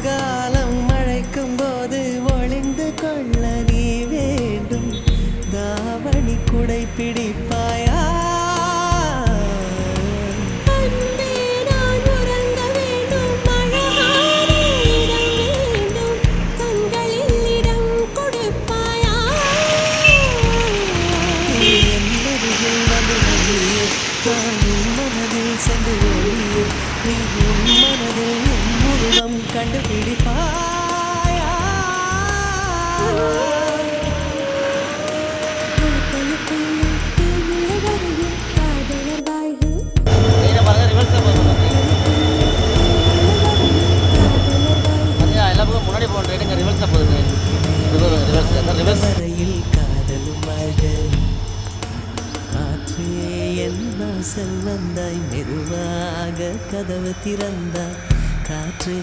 காலம் அழைக்கும் போது ஒளிந்து கொள்ள நீ வேண்டும். தாவணி குடை பிடிப்பாயா? மனதில் சென்று ஒளியே நீ உன் மனதில் என் உருவம் கண்டுபிடிப்பாயா? முன்னாடி போன ரைடுங்க ரிவர்ஸாக போகுது. வரையில் காதலும் வாழ்க காற்றே என் வாசல் வந்தாய் மெதுவாக கதவு திறந்தாய் காற்றே